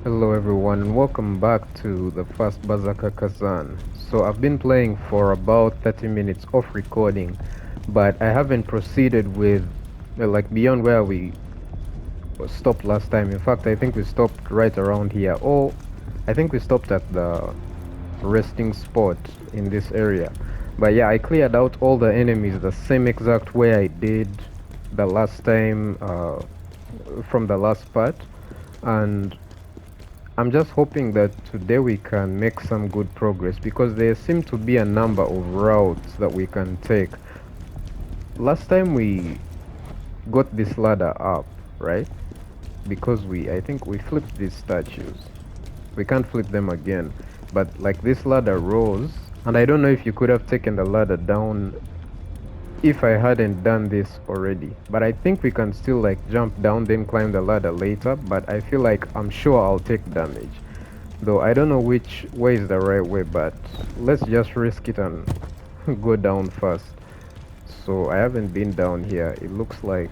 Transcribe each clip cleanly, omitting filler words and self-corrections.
Hello everyone and welcome back to the First Berserker Khazan. So I've been playing for about 30 minutes off recording, but I haven't proceeded with like beyond where we stopped last time. In fact, I think we stopped right around here. Or I think we stopped at the resting spot in this area. But yeah, I cleared out all the enemies the same exact way I did the last time from the last part, and I'm just hoping that today we can make some good progress because there seem to be a number of routes that we can take. Last time we got this ladder up, right? Because I think we flipped these statues. We can't flip them again. But like this ladder rose, and I don't know if you could have taken the ladder down if I hadn't done this already. But I think we can still like jump down then climb the ladder later, but I feel like I'm sure I'll take damage. Though I don't know which way is the right way, but let's just risk it and go down first. So I haven't been down here. It looks like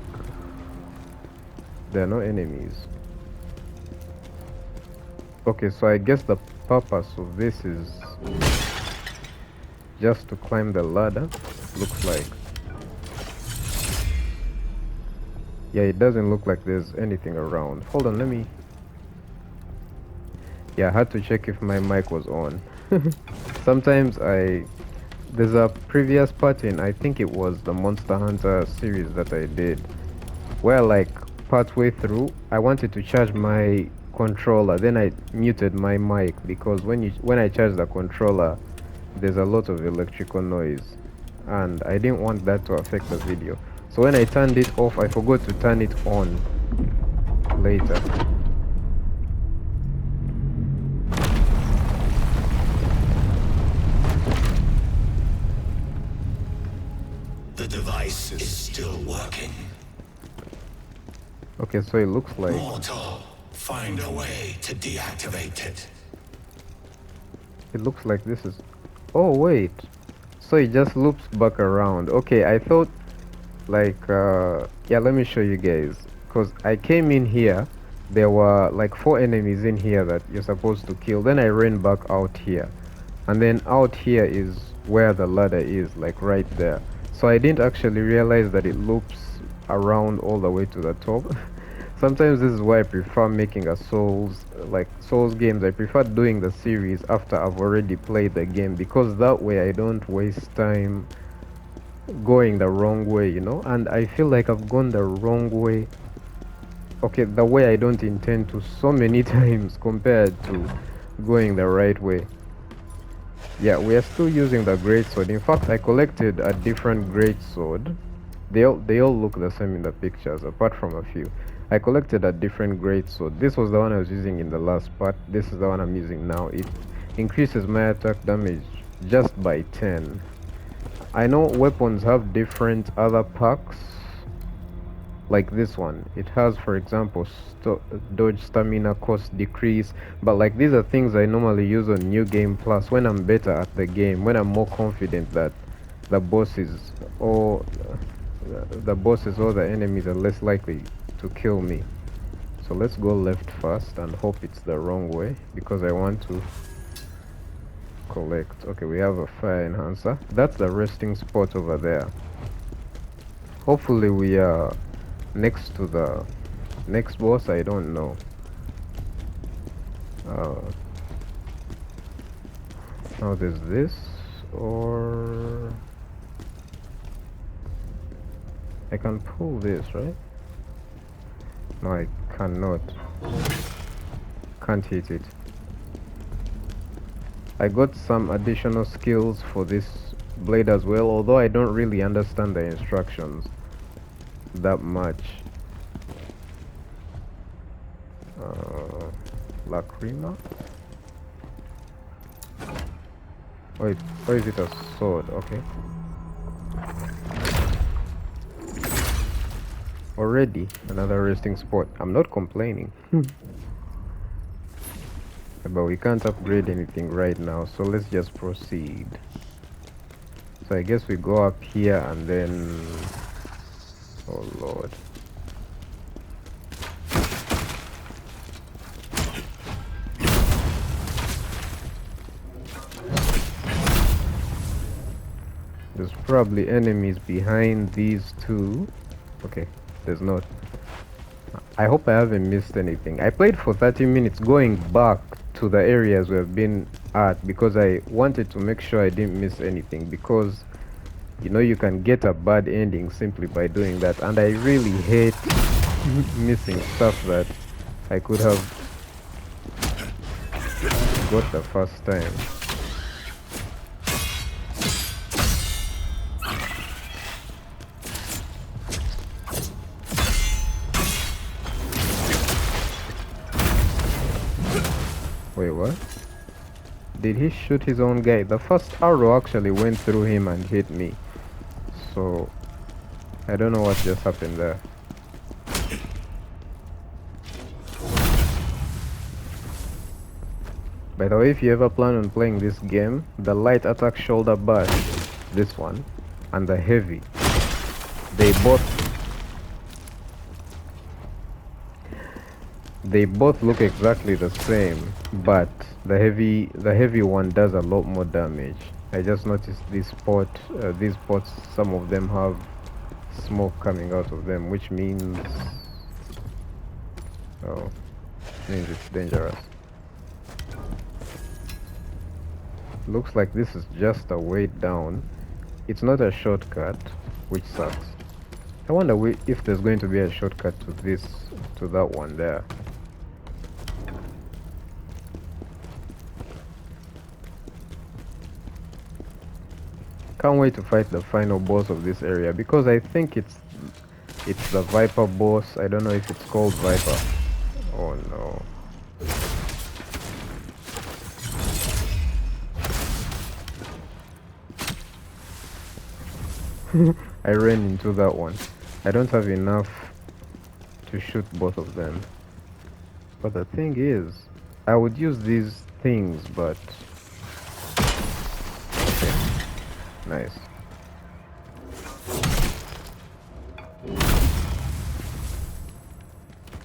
there are no enemies. Okay, so I guess the purpose of this is just to climb the ladder. Looks like. Yeah, it doesn't look like there's anything around. Hold on, let me... Yeah, I had to check if my mic was on. Sometimes there's a previous part in, I think it was the Monster Hunter series that I did, where like partway through, I wanted to charge my controller, then I muted my mic because when I charge the controller, there's a lot of electrical noise, and I didn't want that to affect the video. So when I turned it off, I forgot to turn it on later. The device is still working. Okay, so it looks like... Mortal, find a way to deactivate it. It looks like this is... Oh, wait. So it just loops back around. Okay, I thought like... Yeah, let me show you guys. Because I came in here. There were like 4 enemies in here that you're supposed to kill. Then I ran back out here. And then out here is where the ladder is, like right there. So I didn't actually realize that it loops around all the way to the top. Sometimes this is why I prefer making a Souls games. I prefer doing the series after I've already played the game, because that way I don't waste time going the wrong way, you know. And I feel like I've gone the wrong way. Okay, the way I don't intend to so many times compared to going the right way. Yeah, we are still using the greatsword. In fact, I collected a different greatsword. They all look the same in the pictures, apart from a few. I collected a different greatsword. This was the one I was using in the last part. This is the one I'm using now. It increases my attack damage just by 10. I know weapons have different other perks, like this one. It has, for example, dodge, stamina, cost decrease, but like these are things I normally use on New Game Plus when I'm better at the game, when I'm more confident that the bosses or the enemies are less likely to kill me. So let's go left first and hope it's the wrong way, because I want to collect. Okay, we have a fire enhancer. That's the resting spot over there. Hopefully we are next to the next boss. I don't know. Now there's this, or I can pull this, right? No, I cannot. Can't hit it. I got some additional skills for this blade as well, although I don't really understand the instructions that much. Lacrima? Wait, or is it a sword? Okay. Already another resting spot. I'm not complaining. But we can't upgrade anything right now, so let's just proceed. So I guess we go up here and then... Oh lord. There's probably enemies behind these two. Okay, there's not. I hope I haven't missed anything. I played for 30 minutes going back to the areas we've been at because I wanted to make sure I didn't miss anything, because you know you can get a bad ending simply by doing that, and I really hate missing stuff that I could have got the first time. Wait, what? Did he shoot his own guy? The first arrow actually went through him and hit me. So, I don't know what just happened there. By the way, if you ever plan on playing this game, the light attack shoulder bash, this one, and the heavy, they both look exactly the same, but the heavy one does a lot more damage. I just noticed these pots, some of them have smoke coming out of them, which means it's dangerous. Looks like this is just a way down. It's not a shortcut, which sucks. I wonder if there's going to be a shortcut to that one there. Can't wait to fight the final boss of this area, because I think it's the VIPER boss. I don't know if it's called VIPER. Oh no. I ran into that one. I don't have enough to shoot both of them. But the thing is, I would use these things, but... Okay. Nice.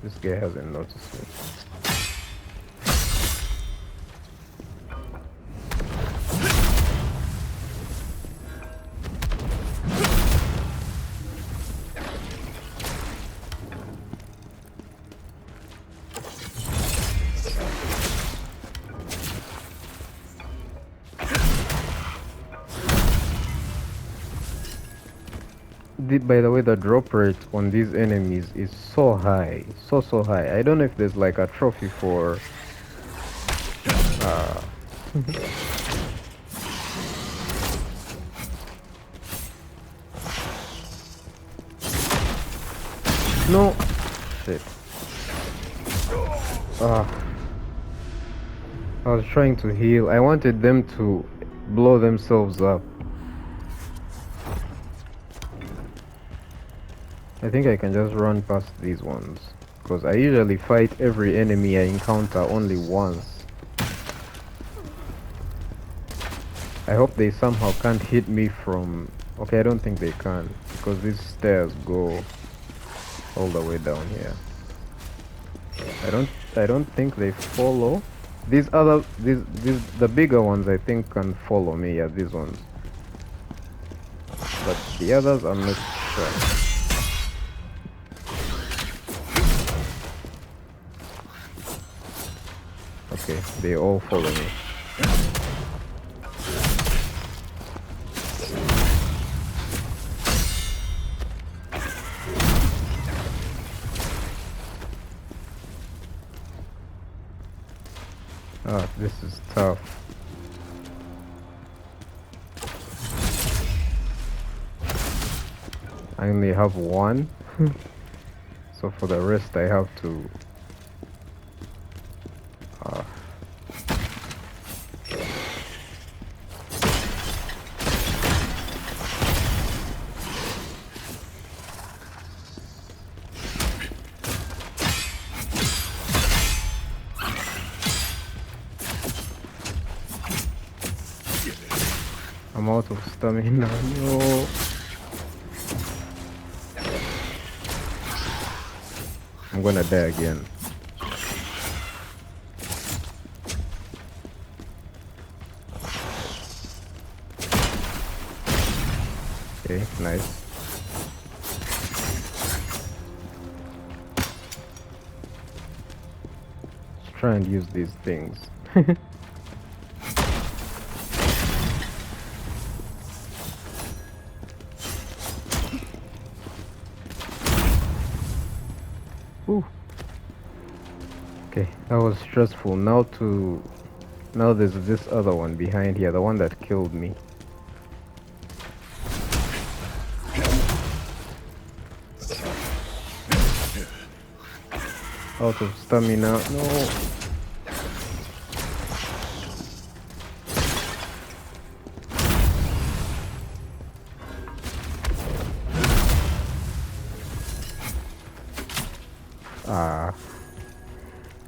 This guy hasn't noticed me. By the way, the drop rate on these enemies is so high, so high. I don't know if there's like a trophy for no shit. I was trying to heal. I wanted them to blow themselves up. I think I can just run past these ones, because I usually fight every enemy I encounter only once. I hope they somehow can't hit me from... Okay, I don't think they can, because these stairs go all the way down here. I don't think they follow. The bigger ones I think can follow me. Yeah, these ones. But the others I'm not sure. Okay, they all follow me. This is tough. I only have one. So for the rest I have to... I'm out of stamina. No. I'm gonna die again. Okay, nice. Let's try and use these things. Ooh. Okay, that was stressful. Now there's this other one behind here, the one that killed me. Out of stamina. No. Ah,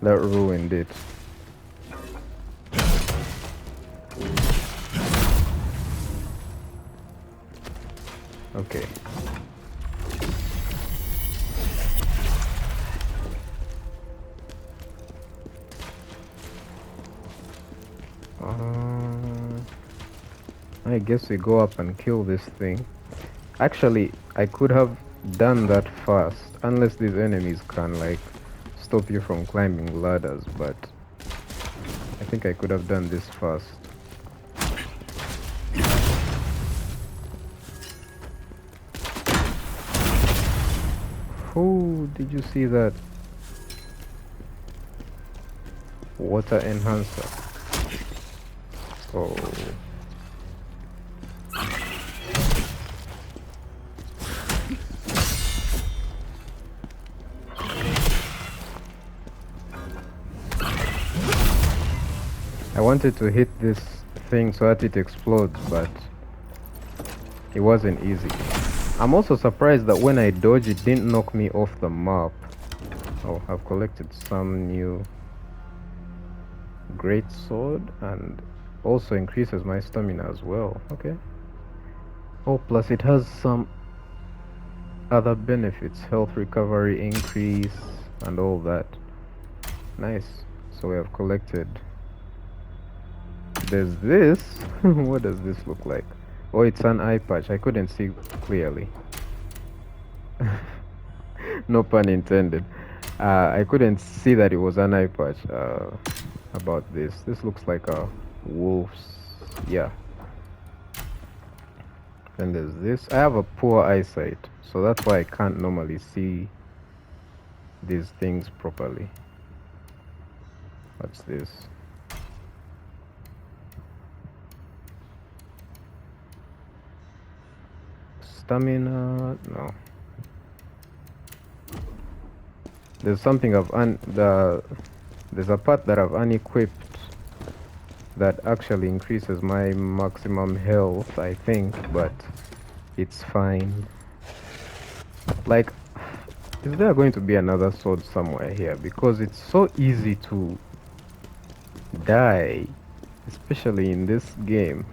that ruined it. Okay. I guess we go up and kill this thing. Actually, I could have done that fast, unless these enemies can like stop you from climbing ladders, but I think I could have done this fast. Oh, did you see that? Water enhancer. Oh. I wanted to hit this thing so that it explodes, but it wasn't easy. I'm also surprised that when I dodged, it didn't knock me off the map. Oh, I've collected some new great sword and also increases my stamina as well. Okay. Oh, plus it has some other benefits, health recovery increase and all that. Nice. So we have collected. There's this. What does this look like? Oh, it's an eye patch. I couldn't see clearly. No pun intended. I couldn't see that it was an eye patch. About this. This looks like a wolf's. Yeah. Then there's this. I have a poor eyesight, so that's why I can't normally see these things properly. What's this? Stamina? No. There's something there's a part that I've unequipped that actually increases my maximum health, I think, but it's fine. Like, is there going to be another sword somewhere here? Because it's so easy to die, especially in this game.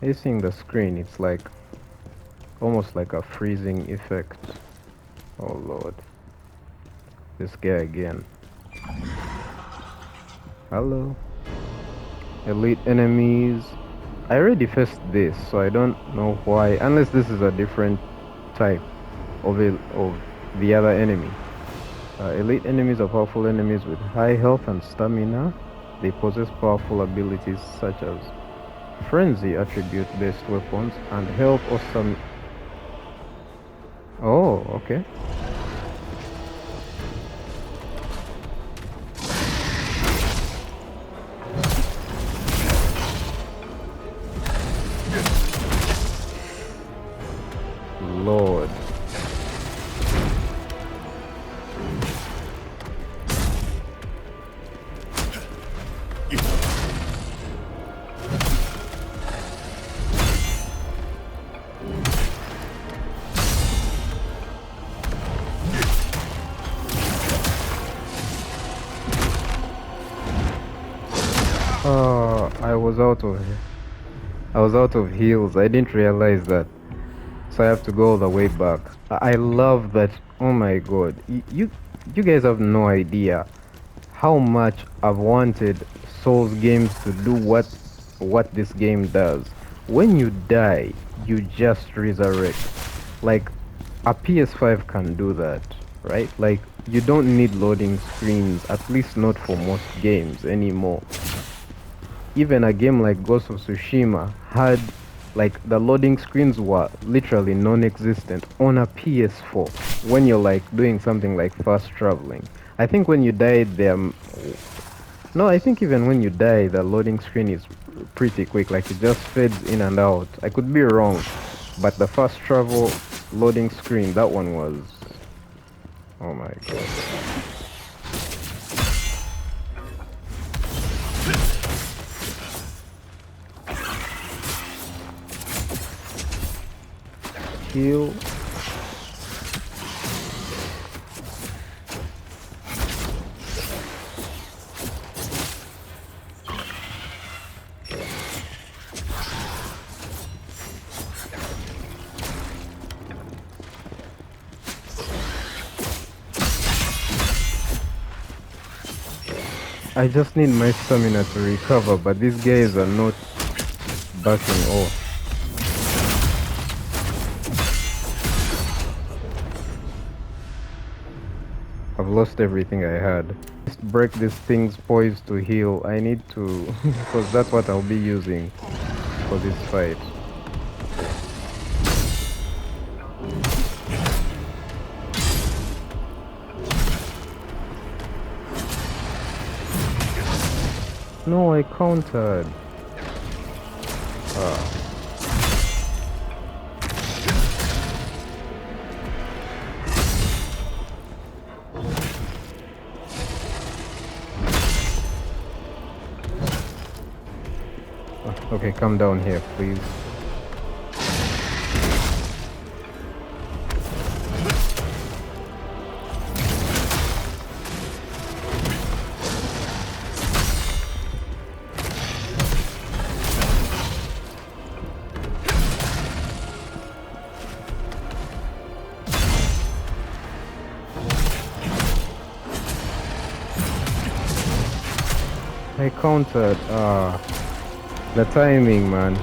Are you seeing the screen? It's like almost like a freezing effect. Oh lord. This guy again. Hello. Elite enemies. I already faced this, so I don't know why, unless this is a different type of the other enemy. Elite enemies are powerful enemies with high health and stamina. They possess powerful abilities such as frenzy attribute-based weapons and health or some. Oh, okay. Lord. I was out of heals. I didn't realize that. So I have to go all the way back. I love that. Oh my god. You guys have no idea how much I've wanted Souls games to do what this game does. when you die, you just resurrect. Like a PS5 can do that, right? Like you don't need loading screens, at least not for most games anymore. Even a game like Ghost of Tsushima had like the loading screens were literally non-existent on a PS4 when you're like doing something like fast traveling. I think when you die there no, I think even when you die the loading screen is pretty quick, like it just fades in and out. I could be wrong, but the fast travel loading screen, that one was, oh my god. Heal. I just need my stamina to recover, but these guys are not backing off. I've lost everything I had. Just break these things poised to heal. I need to, because that's what I'll be using for this fight. No, I countered. Ah. Okay, come down here, please. I countered. The timing, man.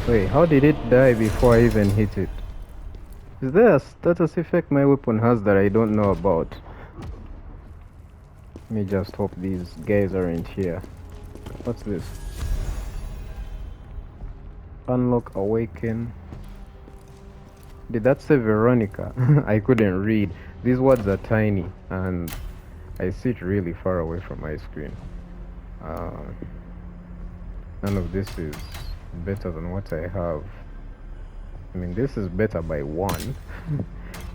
Wait, how did it die before I even hit it? Is there a status effect my weapon has that I don't know about? Let me just hope these guys aren't here. What's this? Unlock Awaken. Did that say Veronica? I couldn't read. These words are tiny and I sit really far away from my screen. None of this is better than what I have. I mean, this is better by one.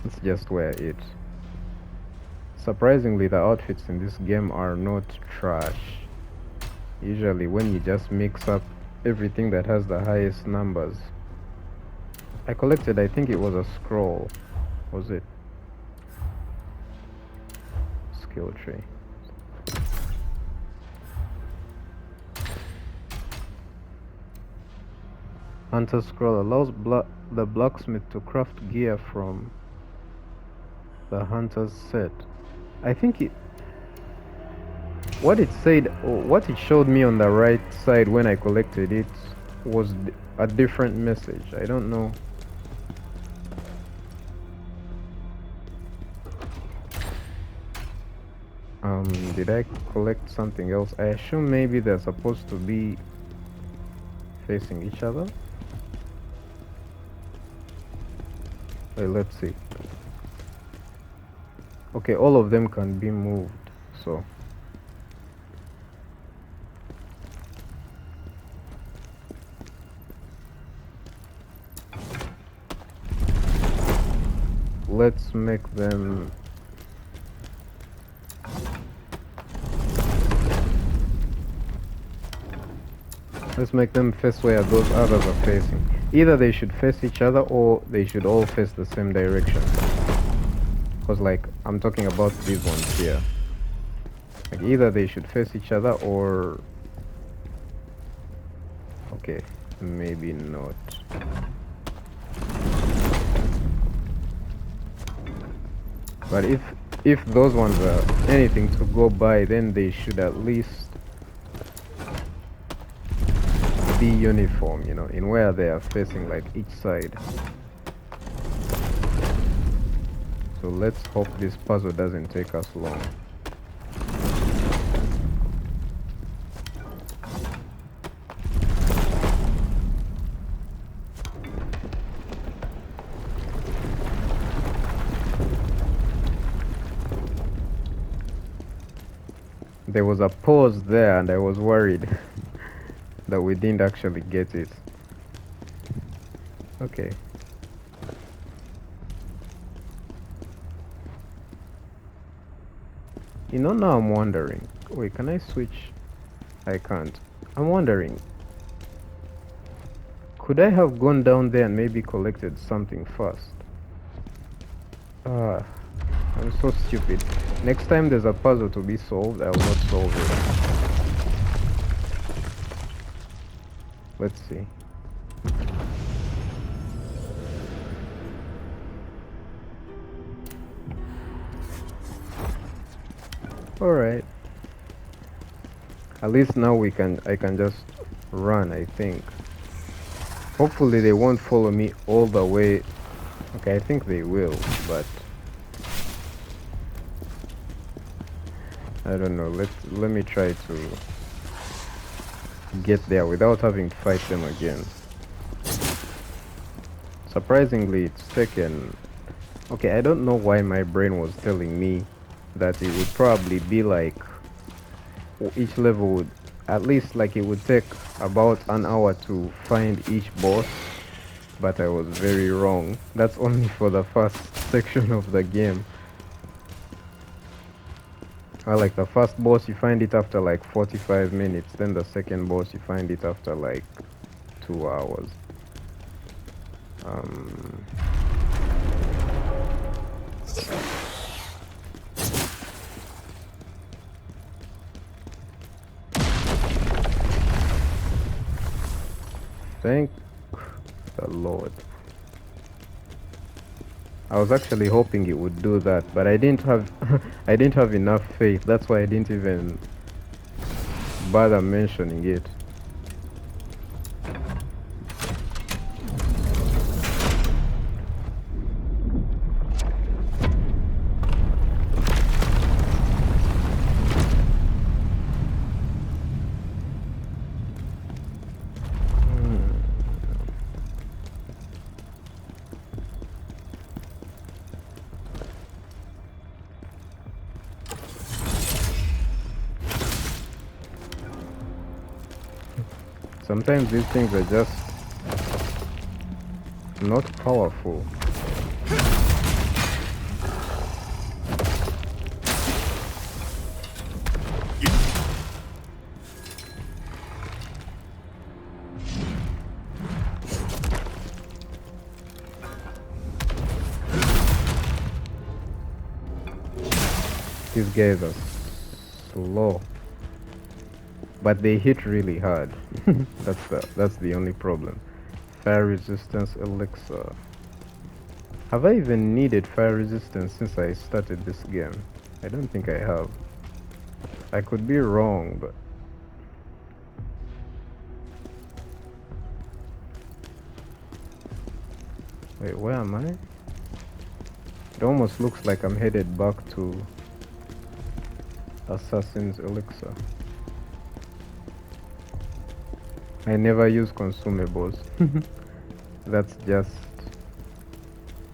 Let's just wear it. Surprisingly, the outfits in this game are not trash. Usually when you just mix up everything that has the highest numbers. I collected, I think it was a scroll. Was it? Skill tree. Hunter scroll allows the blacksmith to craft gear from the hunter's set. I think it... What it said, what it showed me on the right side when I collected it was a different message. I don't know. Did I collect something else? I assume maybe they're supposed to be facing each other. Wait, let's see. Okay, all of them can be moved, so let's make them face where those others are facing. Either they should face each other or they should all face the same direction. Because like I'm talking about these ones here. Like either they should face each other or okay, maybe not. But if those ones are anything to go by, then they should at least be uniform, you know, in where they are facing like each side. So let's hope this puzzle doesn't take us long. There was a pause there and I was worried that we didn't actually get it. Okay. You know, now I'm wondering. Wait, can I switch? I can't. I'm wondering. Could I have gone down there and maybe collected something first? Ah, I'm so stupid. Next time there's a puzzle to be solved, I will not solve it. Let's see. Alright. At least now I can just run, I think. Hopefully they won't follow me all the way. Okay, I think they will, but I don't know. Let me try to get there without having to fight them again. Surprisingly, it's taken. Okay, I don't know why my brain was telling me that it would probably be like each level would at least like it would take about an hour to find each boss, but I was very wrong. That's only for the first section of the game. Like the first boss you find it after like 45 minutes, then the second boss you find it after like 2 hours. Thank the Lord. I was actually hoping it would do that, but I didn't have I didn't have enough faith. That's why I didn't even bother mentioning it. Sometimes these things are just not powerful. These guys are slow, but they hit really hard. That's the only problem. Fire resistance elixir. Have I even needed fire resistance since I started this game? I don't think I have. I could be wrong, but wait, where am I? It almost looks like I'm headed back to Assassin's Elixir. I never use consumables. That's just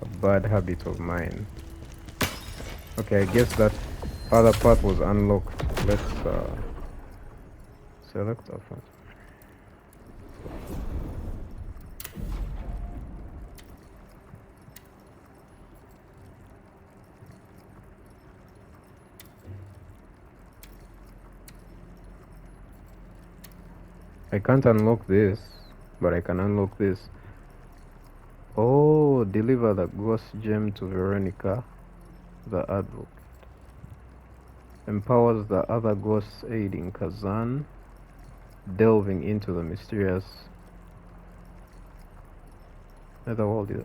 a bad habit of mine. Okay, I guess that other part was unlocked. Let's select a part. I can't unlock this, but I can unlock this. Oh, deliver the ghost gem to Veronica. The advocate empowers the other ghosts aiding Khazan, delving into the mysterious netherworld.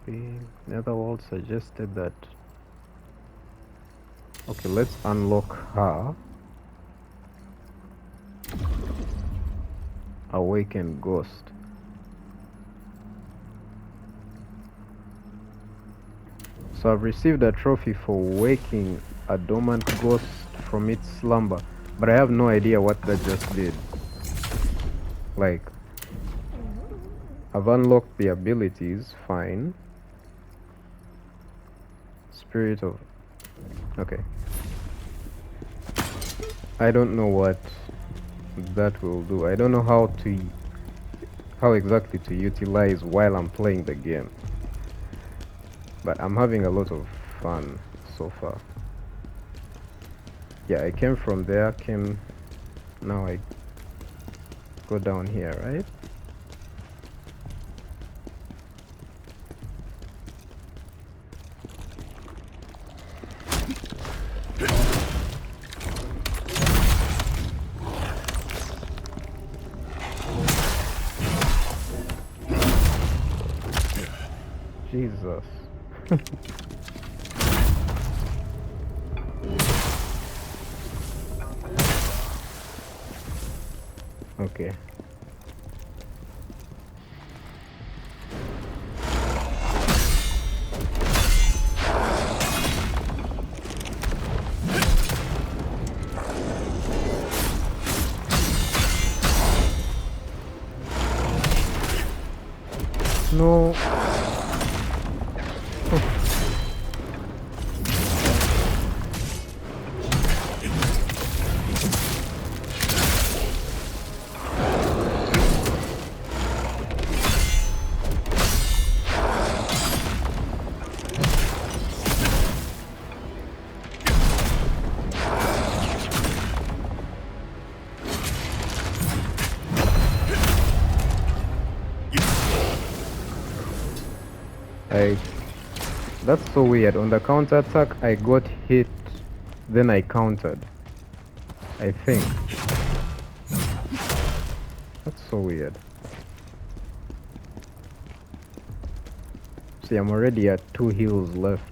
The netherworld suggested that. Okay, let's unlock her. Awakened ghost. So I've received a trophy for waking a dormant ghost from its slumber, but I have no idea what that just did. Like, I've unlocked the abilities, fine. Spirit of... Okay. I don't know what that will do. I don't know how exactly to utilize while I'm playing the game. But I'm having a lot of fun so far. Yeah, I came from there, now I go down here, right? Jesus. Okay. No. I That's so weird. On the counter attack, I got hit, then I countered. I think. That's so weird. See, I'm already at 2 heals left.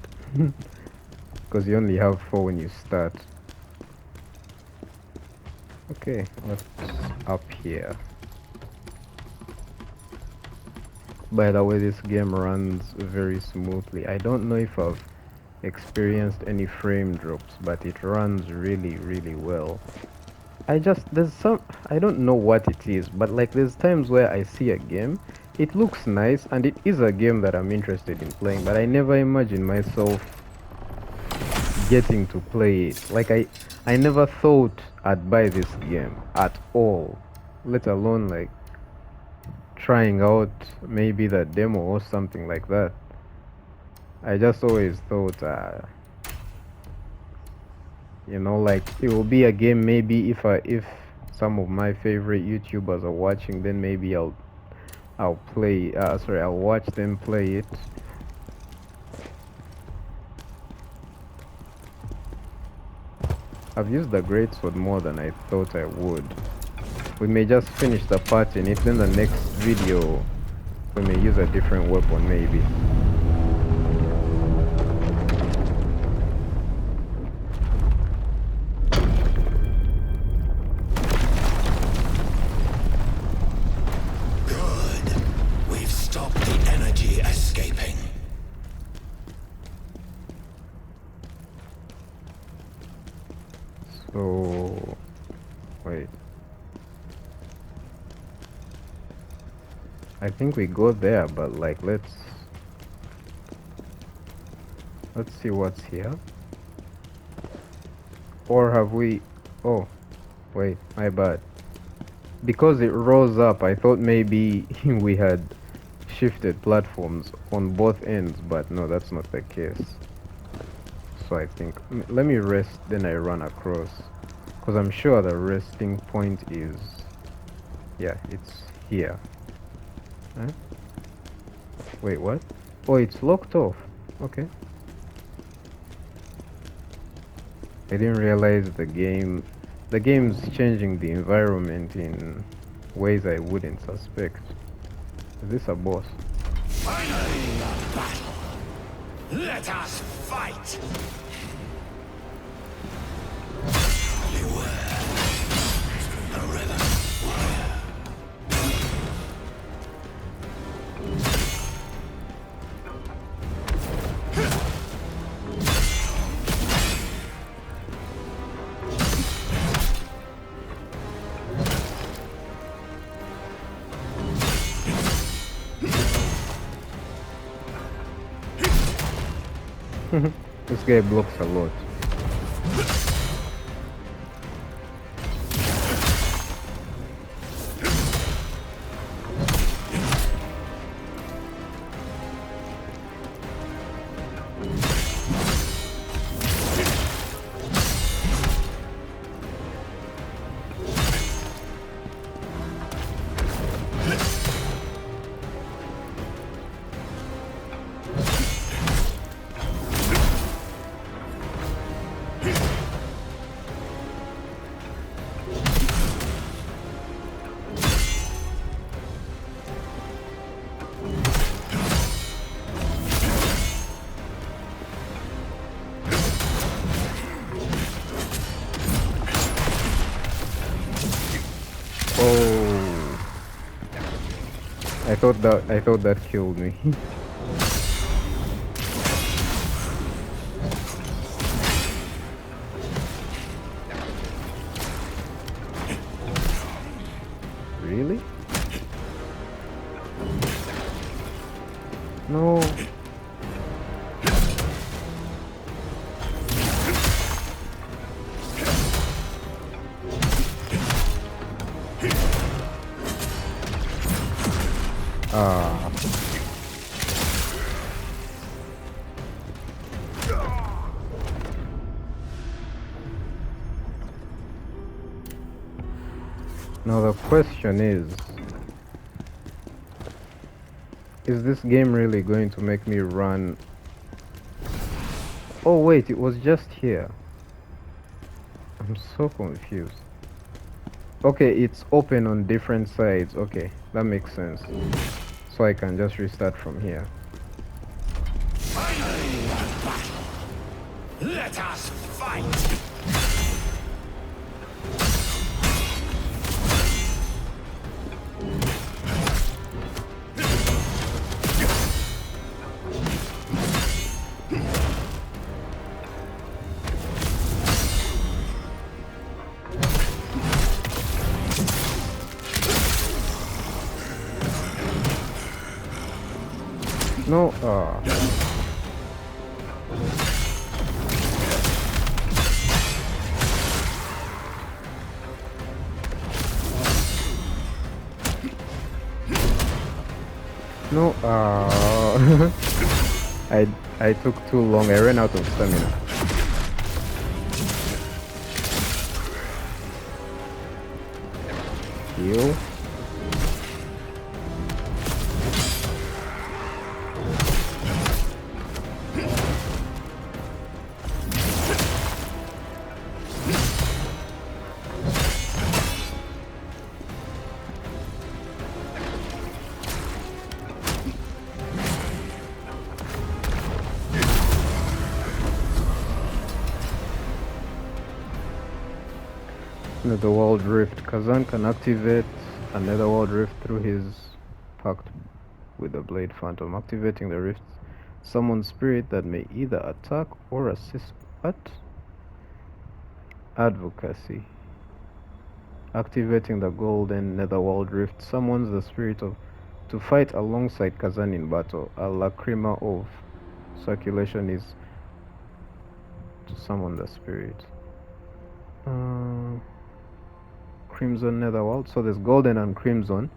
Because you only have 4 when you start. Okay, what's up here? By the way, this game runs very smoothly. I don't know if I've experienced any frame drops, but it runs really, really well. I don't know what it is, but like there's times where I see a game, it looks nice, and it is a game that I'm interested in playing, but I never imagine myself getting to play it. Like I never thought I'd buy this game at all, let alone like trying out maybe the demo or something like that. I just always thought, you know, like it will be a game maybe if some of my favorite YouTubers are watching, then maybe I'll watch them play it. I've used the greatsword more than I thought I would. We may just finish the part in it, then the next video we may use a different weapon maybe. Good. We've stopped the energy escaping. So wait. I think we go there, but like let's see what's here. Or have we... Oh, wait, my bad. Because it rose up, I thought maybe we had shifted platforms on both ends, but no, that's not the case. So I think... Let me rest, then I run across. Because I'm sure the resting point is... Yeah, it's here. Huh? Wait, what? Oh, it's locked off. Okay. I didn't realize the game's changing the environment in ways I wouldn't suspect. Is this a boss? Finally, the battle. Let us fight. Beware. A rhythm warrior. This guy blocks a lot. Oh, I thought that killed me. Really? No. Ah. Now the question is this game really going to make me run? Oh wait, it was just here. I'm so confused. Okay, it's open on different sides. Okay, that makes sense. So I can just restart from here. Finally, the battle. Let us fight. No, no, I took too long. I ran out of stamina. Heal. Netherworld Rift. Khazan can activate a Netherworld Rift through his pact with the Blade Phantom. Activating the rift summons spirit that may either attack or assist. What? Advocacy. Activating the Golden Netherworld Rift summons the spirit of to fight alongside Khazan in battle. A lacrima of circulation is to summon the spirit. Crimson Netherworld. So there's Golden and Crimson.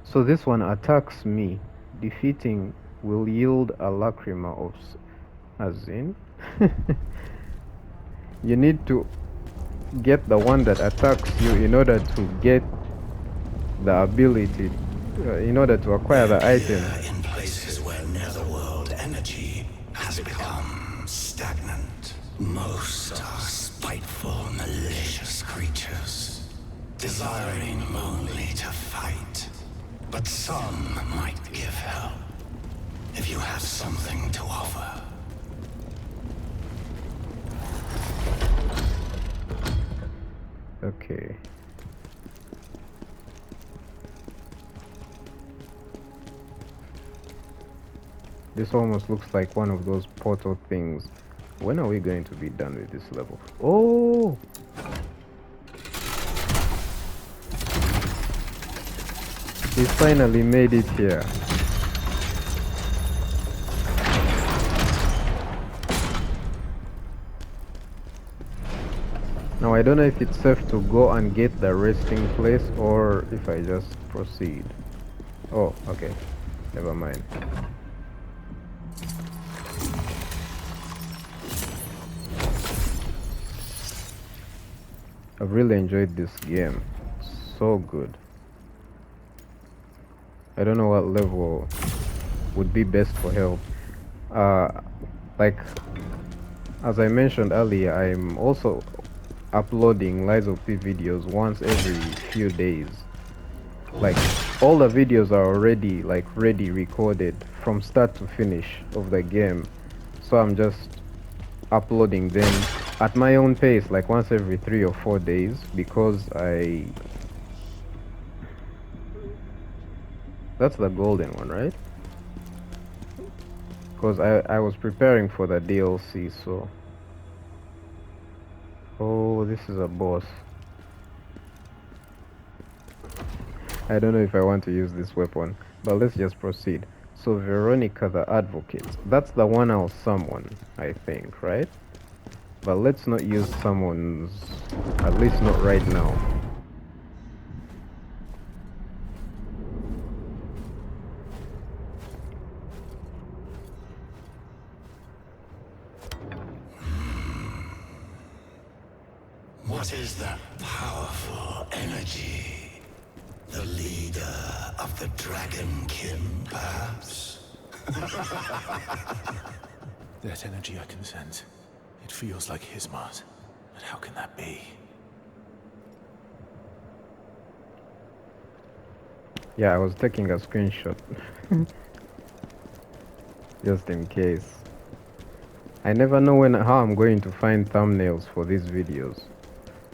So this one attacks me. Defeating will yield a lacrima of as in you need to get the one that attacks you in order to get the ability in order to acquire the item. In places where netherworld energy has become stagnant, most are malicious creatures, desiring only to fight. But some might give help, if you have something to offer. Okay. This almost looks like one of those portal things. When are we going to be done with this level? Oh! We finally made it here. Now I don't know if it's safe to go and get the resting place or if I just proceed. Oh, okay. Never mind. I've really enjoyed this game. So good. I don't know what level would be best for help. Like, as I mentioned earlier, I'm also uploading Lies of P videos once every few days. Like, all the videos are already like ready recorded from start to finish of the game. So I'm just uploading them at my own pace, like once every 3 or 4 days, because that's the golden one, right? Because I was preparing for the DLC, so... Oh, this is a boss. I don't know if I want to use this weapon, but let's just proceed. So Veronica the Advocate, that's the one I'll summon, I think, right? But let's not use summons, at least not right now. What is that powerful energy? The leader of the Dragonkin, perhaps? That energy I can sense. It feels like Hismar's. But how can that be? Yeah, I was taking a screenshot. Just in case. I never know how I'm going to find thumbnails for these videos.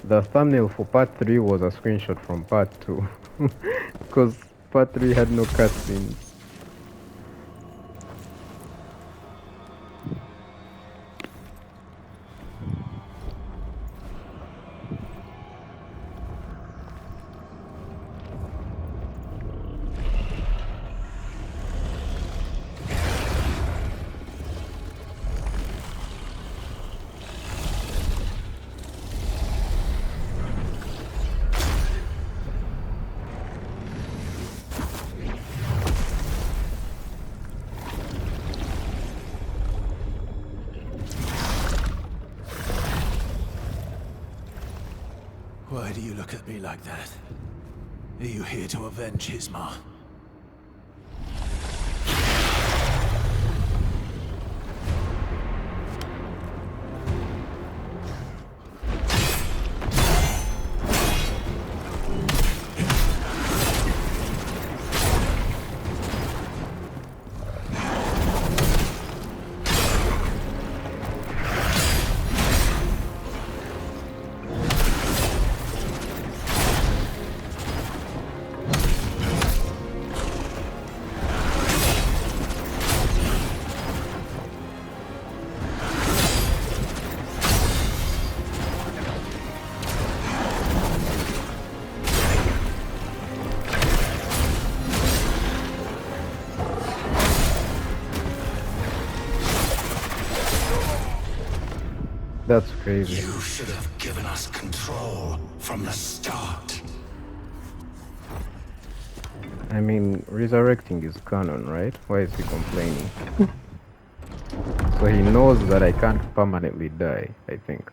The thumbnail for part 3 was a screenshot from part 2. Because part 3 had no cutscenes. Why do you look at me like that? Are you here to avenge Hismar? That's crazy. You should have given us control from the start. I mean, resurrecting is canon, right? Why is he complaining? So he knows that I can't permanently die, I think.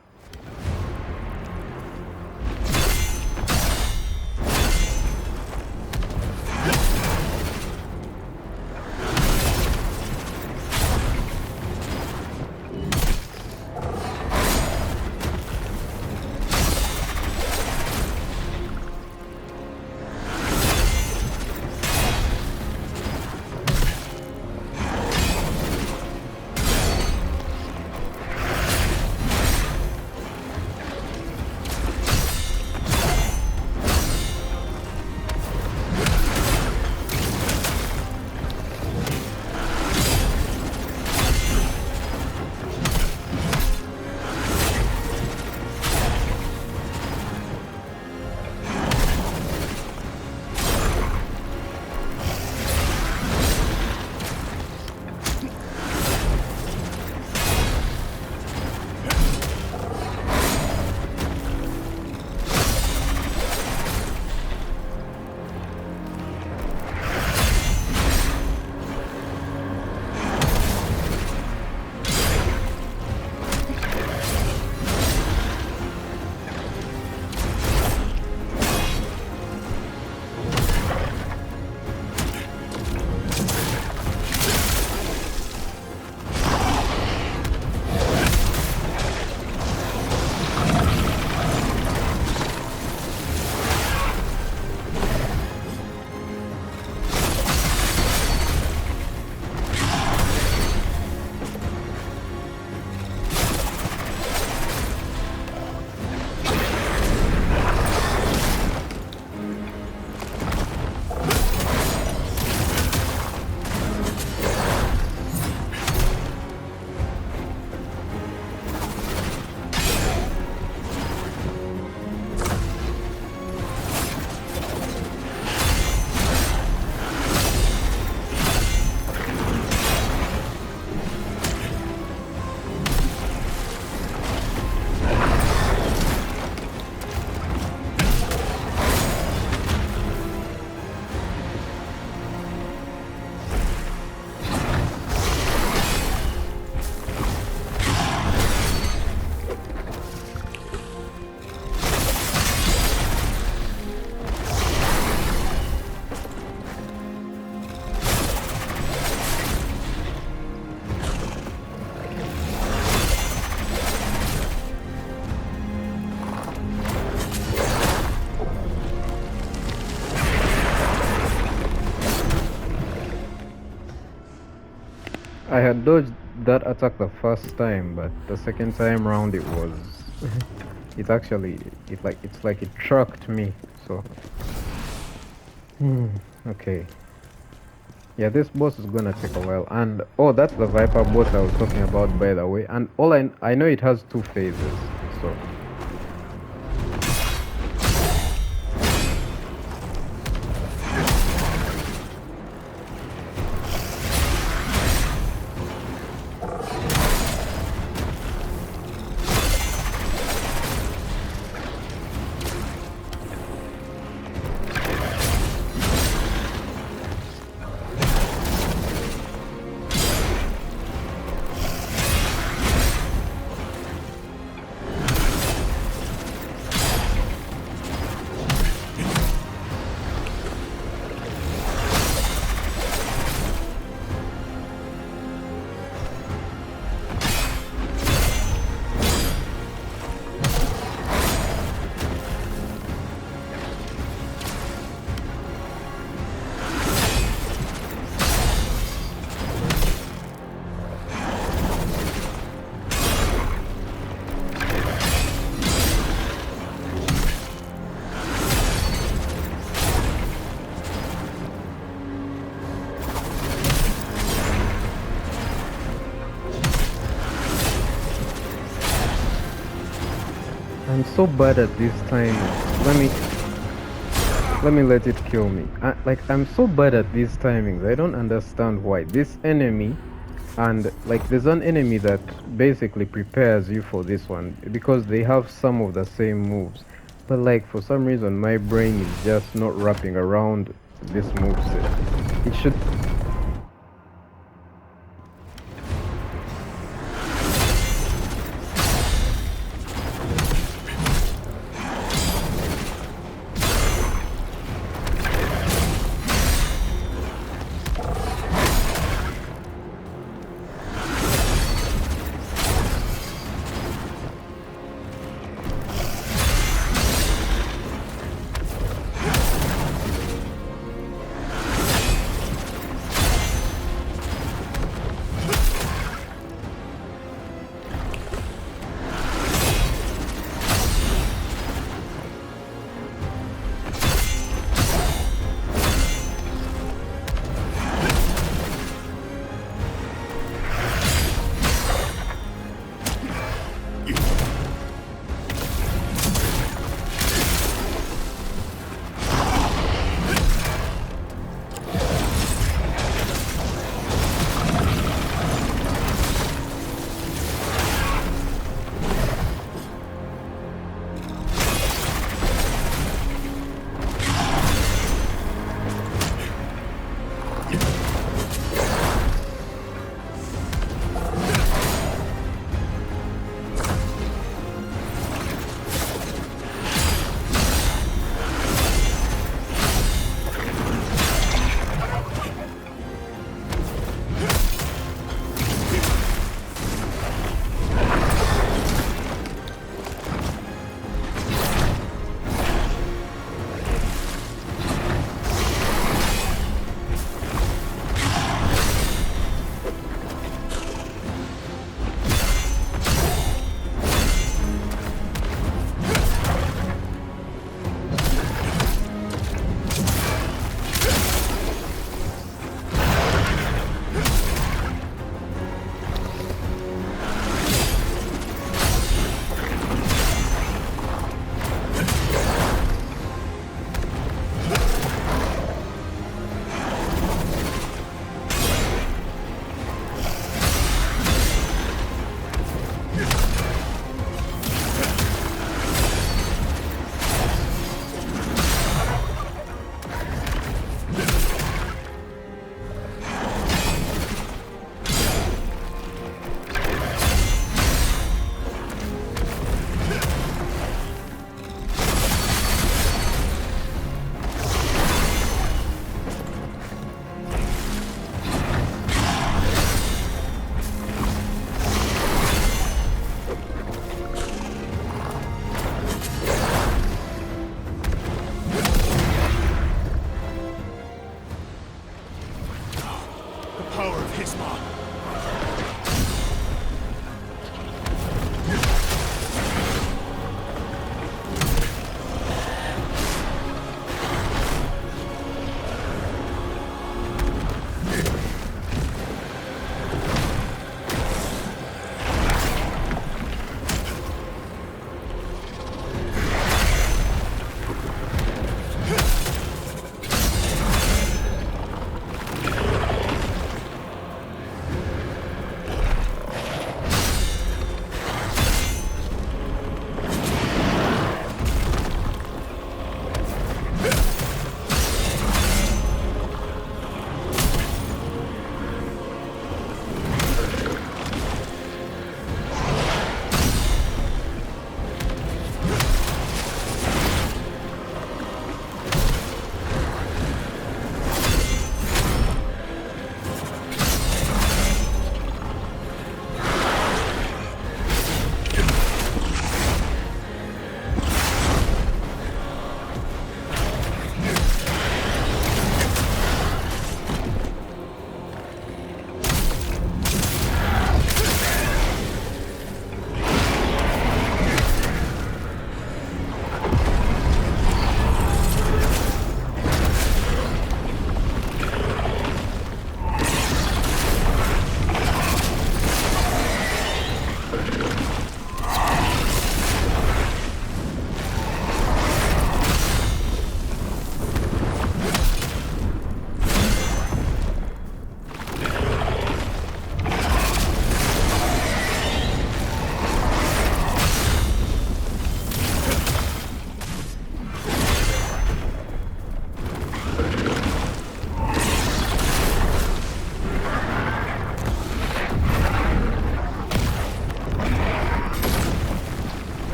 I had dodged that attack the first time, but the second time round it was it actually it's like it tracked me. So okay. Yeah, this boss is gonna take a while. And oh, that's the Viper boss I was talking about, by the way. And all I know it has two phases. So I'm so bad at this timing. Let me let it kill me. I'm so bad at these timings. I don't understand why. This enemy and like there's an enemy that basically prepares you for this one because they have some of the same moves. But like for some reason my brain is just not wrapping around this moveset. It should.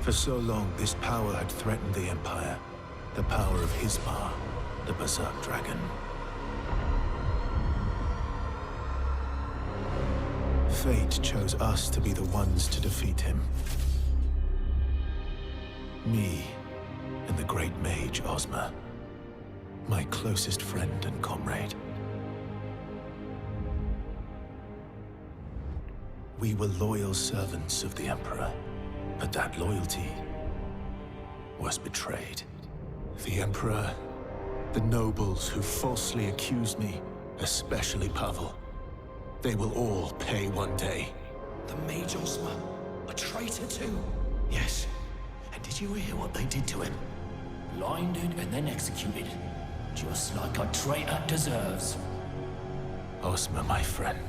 For so long, this power had threatened the Empire. The power of Hismar, the Berserk Dragon. Fate chose us to be the ones to defeat him. Me and the great mage Ozma. My closest friend and comrade. We were loyal servants of the Emperor, but that loyalty was betrayed. The Emperor, the nobles who falsely accused me, especially Pavel, they will all pay one day. The Mage Ozma, a traitor too? Yes. And did you hear what they did to him? Blinded and then executed. Just like a traitor deserves. Ozma, my friend,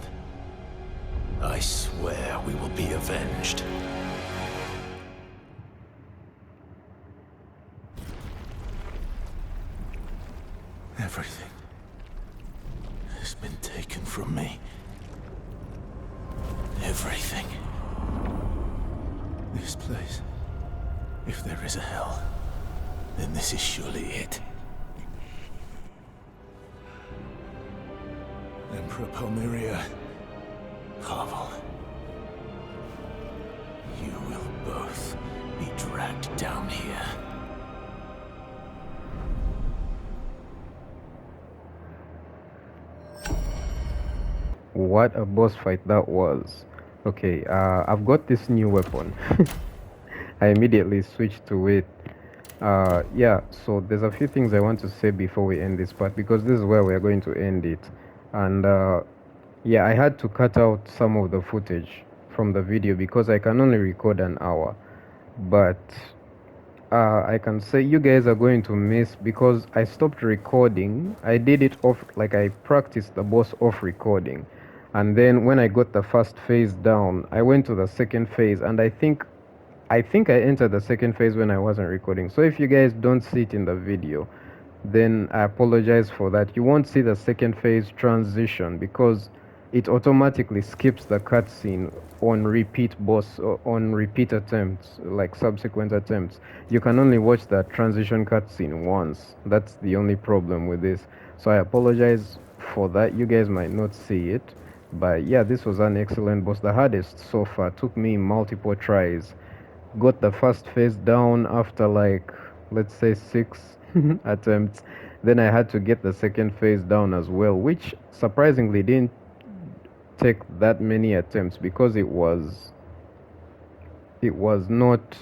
I swear we will be avenged. Everything has been taken from me. Everything. This place, if there is a hell, then this is surely it. Emperor Palmyria, Pavel, you will both be dragged down here. What a boss fight that was. Okay, I've got this new weapon. I immediately switched to it. Yeah, so there's a few things I want to say before we end this part, because this is where we're going to end it. And yeah, I had to cut out some of the footage from the video because I can only record an hour. But I can say you guys are going to miss, because I stopped recording. I did it off, like I practiced the boss off recording. And then when I got the first phase down, I went to the second phase, and I think I entered the second phase when I wasn't recording. So if you guys don't see it in the video, then I apologize for that. You won't see the second phase transition because it automatically skips the cutscene on repeat boss, or on repeat attempts, like subsequent attempts. You can only watch that transition cutscene once. That's the only problem with this. So I apologize for that. You guys might not see it. But yeah, this was an excellent boss. The hardest so far. Took me multiple tries. Got the first phase down after, like, let's say 6 attempts. Then I had to get the second phase down as well, which surprisingly didn't take that many attempts, because it was not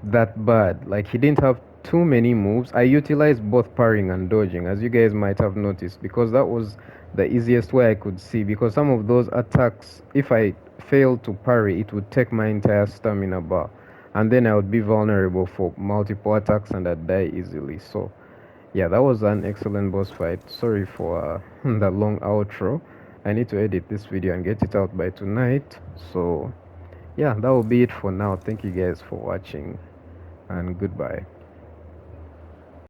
that bad. Like, he didn't have too many moves. I utilized both parrying and dodging, as you guys might have noticed, because that was the easiest way I could see, because some of those attacks, if I failed to parry, it would take my entire stamina bar, and then I would be vulnerable for multiple attacks and I'd die easily. So yeah, that was an excellent boss fight. Sorry for the long outro. I need to edit this video and get it out by tonight. So yeah, that will be it for now. Thank you guys for watching, and goodbye.